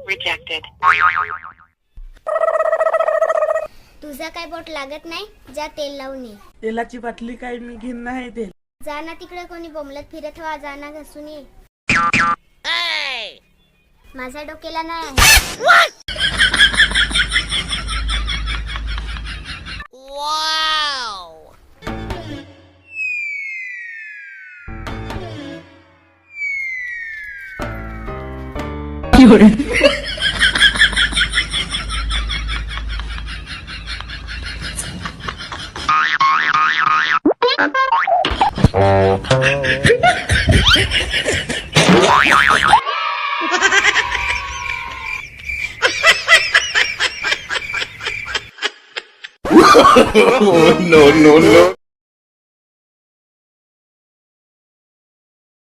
Rejected. तुझा काय बोट लागत नाही, जा तेल लावून ये. तेलाची बाटली काय मी घेऊन नाही तेल. जा ना तिकडे, कोणी बोंबलत फिरत व्हा, जा ना घासून ये. माझ्या डोक्याला नाही आहे. No, no, no.